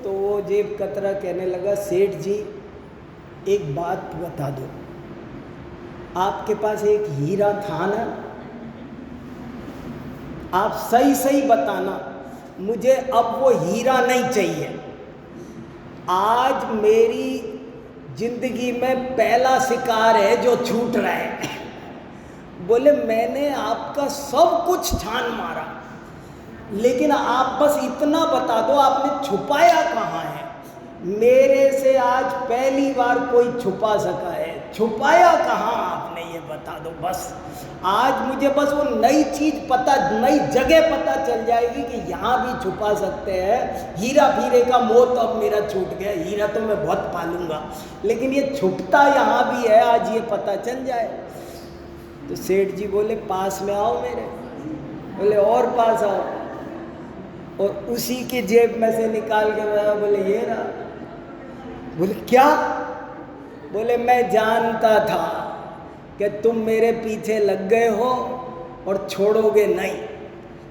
तो वो जेब कतरा कहने लगा, सेठ जी एक बात बता दो, आपके पास एक हीरा था ना, आप सही सही बताना, मुझे अब वो हीरा नहीं चाहिए। आज मेरी जिंदगी में पहला शिकार है जो छूट रहा है। बोले मैंने आपका सब कुछ छान मारा, लेकिन आप बस इतना बता दो आपने छुपाया कहाँ है। मेरे से आज पहली बार कोई छुपा सका है, छुपाया कहाँ आपने, ये बता दो बस। आज मुझे बस वो नई चीज़ पता, नई जगह पता चल जाएगी कि यहाँ भी छुपा सकते हैं। हीरा फीरे का मोह तो अब मेरा छूट गया, हीरा तो मैं बहुत पालूंगा, लेकिन ये छुपता यहाँ भी है, आज ये पता चल जाए। तो सेठ जी बोले पास में आओ मेरे। बोले और पास आओ, और उसी की जेब में से निकाल के बताया, बोले ये रहा। बोले क्या? बोले मैं जानता था कि तुम मेरे पीछे लग गए हो और छोड़ोगे नहीं,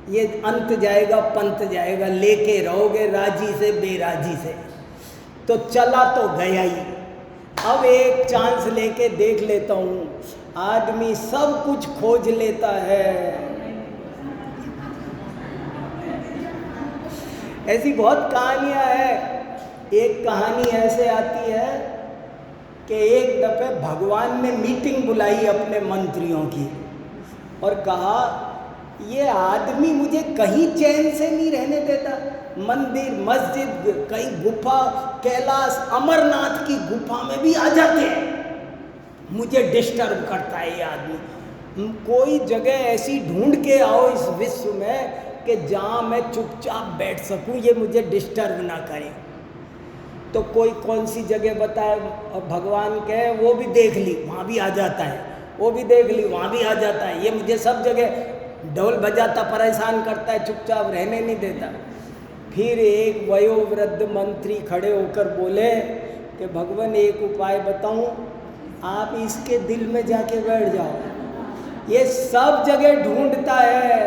ये अंत जाएगा पंत जाएगा, लेके रहोगे राजी से बेराजी से। तो चला तो गया ही, अब एक चांस लेके देख लेता हूँ। आदमी सब कुछ खोज लेता है। ऐसी बहुत कहानियाँ हैं। एक कहानी ऐसे आती है कि एक दफे भगवान ने मीटिंग बुलाई अपने मंत्रियों की और कहा ये आदमी मुझे कहीं चैन से नहीं रहने देता, मंदिर मस्जिद कहीं गुफा कैलाश अमरनाथ की गुफा में भी आ जाते हैं, मुझे डिस्टर्ब करता है ये आदमी। कोई जगह ऐसी ढूंढ के आओ इस विश्व में कि जहाँ मैं चुपचाप बैठ सकूँ, ये मुझे डिस्टर्ब ना करे। तो कोई कौन सी जगह बताए, और भगवान कहे वो भी देख ली, वहाँ भी आ जाता है, वो भी देख ली, वहाँ भी आ जाता है, ये मुझे सब जगह ढोल बजाता परेशान करता है, चुपचाप रहने नहीं देता। फिर एक वयोवृद्ध मंत्री खड़े होकर बोले कि भगवान एक उपाय बताऊं, आप इसके दिल में जाके बैठ जाओ, ये सब जगह ढूंढता है,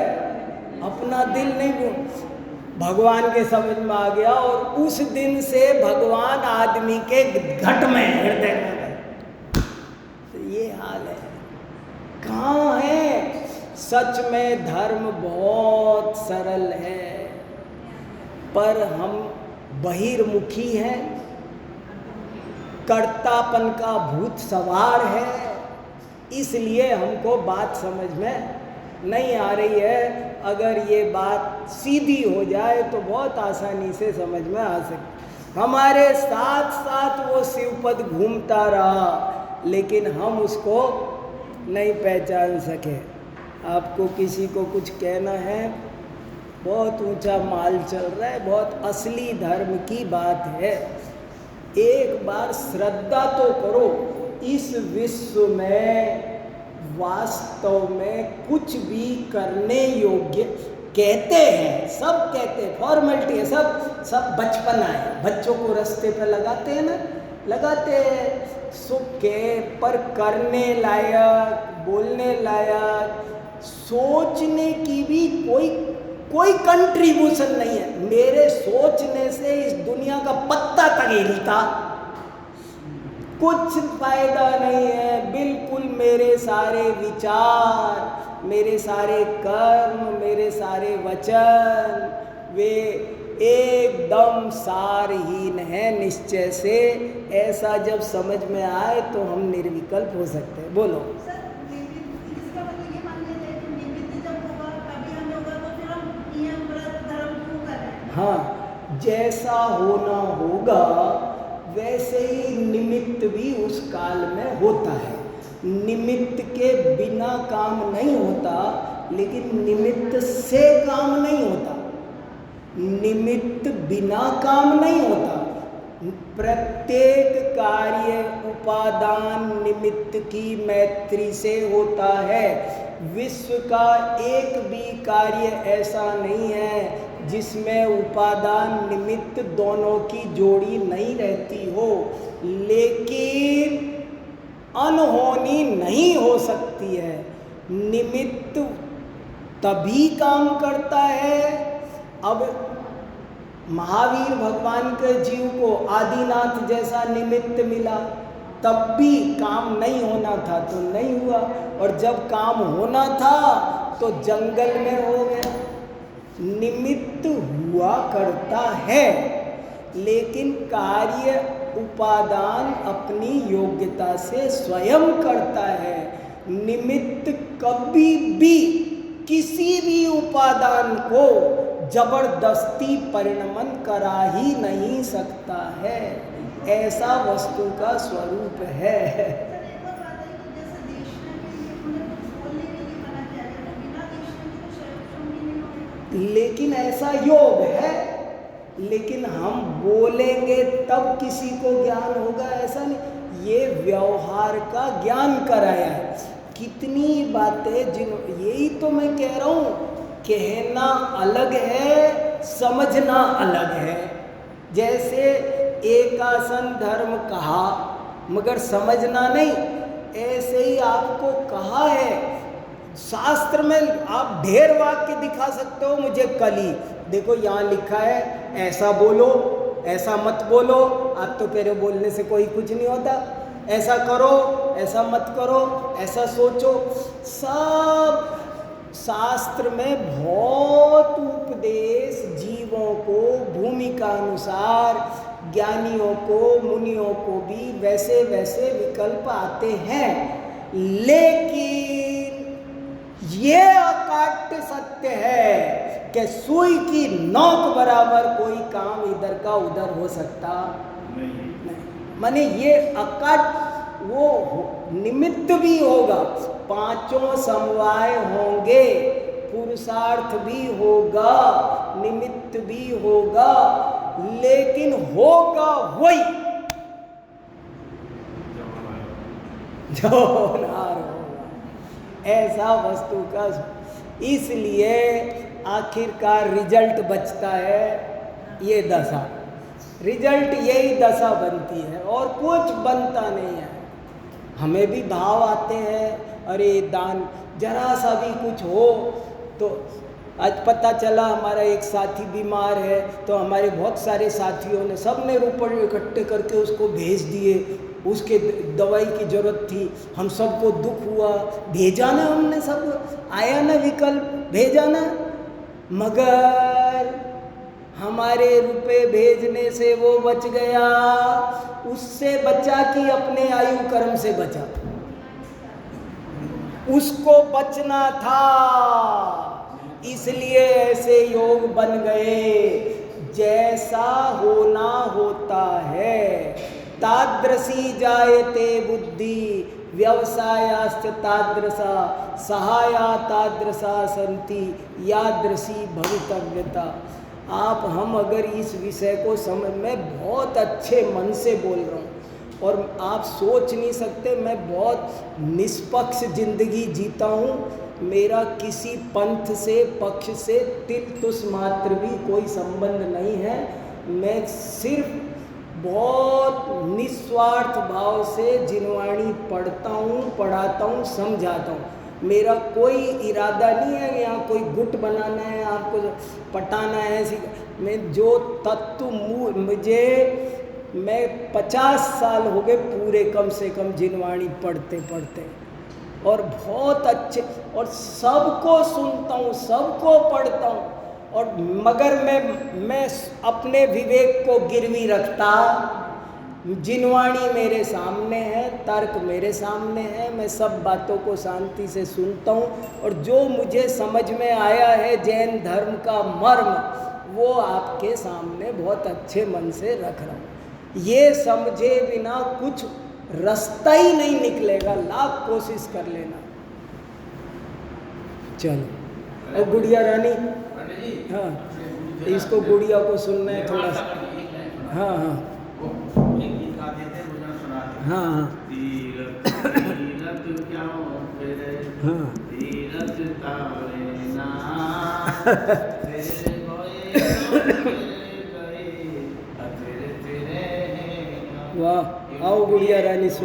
अपना दिल नहीं ढूंढ। भगवान के समझ में आ गया और उस दिन से भगवान आदमी के घट में हृदय में गए। तो ये हाल है। कहाँ है? सच में धर्म बहुत सरल है, पर हम बहिर्मुखी हैं, कर्तापन का भूत सवार है, इसलिए हमको बात समझ में नहीं आ रही है। अगर ये बात सीधी हो जाए तो बहुत आसानी से समझ में आ सकती। हमारे साथ साथ वो शिवपद घूमता रहा, लेकिन हम उसको नहीं पहचान सके। आपको किसी को कुछ कहना है, बहुत ऊंचा माल चल रहा है, बहुत असली धर्म की बात है। एक बार श्रद्धा तो करो, इस विश्व में वास्तव में कुछ भी करने योग्य कहते हैं, सब कहते हैं, फॉर्मेलिटी है, सब बचपना है। बच्चों को रास्ते पे लगाते हैं ना, लगाते हैं सुख के, पर करने लायक, बोलने लायक, सोचने की भी कोई कंट्रीब्यूशन नहीं है। मेरे सोचने से इस दुनिया का पत्ता तक हिलता, कुछ फायदा नहीं है। बिल्कुल मेरे सारे विचार, मेरे सारे कर्म, मेरे सारे वचन, वे एकदम सारहीन है निश्चय से। ऐसा जब समझ में आए तो हम निर्विकल्प हो सकते हैं। बोलो। हाँ, जैसा होना होगा वैसे ही निमित्त भी उस काल में होता है। निमित्त के बिना काम नहीं होता, लेकिन निमित्त से काम नहीं होता। निमित्त बिना काम नहीं होता। प्रत्येक कार्य उपादान निमित्त की मैत्री से होता है। विश्व का एक भी कार्य ऐसा नहीं है जिसमें उपादान निमित्त दोनों की जोड़ी नहीं रहती हो, लेकिन अनहोनी नहीं हो सकती है। निमित्त तभी काम करता है। अब महावीर भगवान के जीव को आदिनाथ जैसा निमित्त मिला, तब भी काम नहीं होना था तो नहीं हुआ, और जब काम होना था तो जंगल में हो गया। निमित्त हुआ करता है, लेकिन कार्य उपादान अपनी योग्यता से स्वयं करता है। निमित्त कभी भी किसी भी उपादान को जबरदस्ती परिणमन करा ही नहीं सकता है। ऐसा वस्तु का स्वरूप है। लेकिन ऐसा योग है, लेकिन हम बोलेंगे तब किसी को ज्ञान होगा ऐसा नहीं। ये व्यवहार का ज्ञान कराया है। कितनी बातें यही तो मैं कह रहा हूँ, कहना अलग है, समझना अलग है। जैसे एकासन धर्म कहा मगर समझना नहीं। ऐसे ही आपको कहा है शास्त्र में, आप ढेर वाक्य दिखा सकते हो मुझे कली, देखो यहाँ लिखा है ऐसा बोलो, ऐसा मत बोलो। आप तो कह रहे हो बोलने से कोई कुछ नहीं होता, ऐसा करो, ऐसा मत करो, ऐसा सोचो। सब शास्त्र में बहुत उपदेश जीवों को भूमिका अनुसार, ज्ञानियों को, मुनियों को भी वैसे वैसे विकल्प आते हैं। लेकिन ये अकाट्य सत्य है कि सुई की नोक बराबर कोई काम इधर का उधर हो सकता नहीं। माने ये अकाट्य, वो निमित्त भी होगा, पांचों समवाय होंगे, पुरुषार्थ भी होगा, निमित्त भी होगा, लेकिन होगा वही जो होनार होगा, ऐसा वस्तु का। इसलिए आखिरकार रिजल्ट बचता है ये दशा, रिजल्ट यही दशा बनती है और कुछ बनता नहीं है। हमें भी भाव आते हैं, अरे दान जरा सा भी कुछ हो तो। आज पता चला हमारा एक साथी बीमार है, तो हमारे बहुत सारे साथियों ने, सब ने रुपये इकट्ठे करके उसको भेज दिए, उसके दवाई की ज़रूरत थी, हम सबको दुख हुआ, भेजा ना हमने, सब आया ना विकल्प, भेजा ना। मगर हमारे रुपए भेजने से वो बच गया, उससे बचा कि अपने आयु कर्म से बचा, उसको बचना था। इसलिए ऐसे योग बन गए, जैसा होना होता है। तादृशी जायते बुद्धि व्यवसायाश्च तादृशा सहाया तादृशा संति यादृशी भवितव्यता। आप, हम अगर इस विषय को समझ, मैं बहुत अच्छे मन से बोल रहा हूँ और आप सोच नहीं सकते, मैं बहुत निष्पक्ष जिंदगी जीता हूँ। मेरा किसी पंथ से, पक्ष से तिल तुस मात्र भी कोई संबंध नहीं है। मैं सिर्फ बहुत निस्वार्थ भाव से जिनवाणी पढ़ता हूँ, पढ़ाता हूँ, समझाता हूँ। मेरा कोई इरादा नहीं है यहाँ कोई गुट बनाना है, आपको पटाना है। ऐसी मैं जो तत्व मुझे, मैं 50 साल हो गए पूरे कम से कम जिनवाणी पढ़ते पढ़ते, और बहुत अच्छे, और सबको सुनता हूँ, सबको पढ़ता हूँ। और मगर मैं अपने विवेक को गिरवी रखता, जिनवाणी मेरे सामने है, तर्क मेरे सामने है, मैं सब बातों को शांति से सुनता हूँ। और जो मुझे समझ में आया है जैन धर्म का मर्म, वो आपके सामने बहुत अच्छे मन से रख रहा हूँ। ये समझे बिना कुछ रास्ता ही नहीं निकलेगा, लाख कोशिश कर लेना। चलो, और गुड़िया रानी, हाँ इसको गुड़िया को सुनना है थोड़ा सा। हाँ हाँ हाँ हाँ वाह, आओ गुड़िया रानी सुन।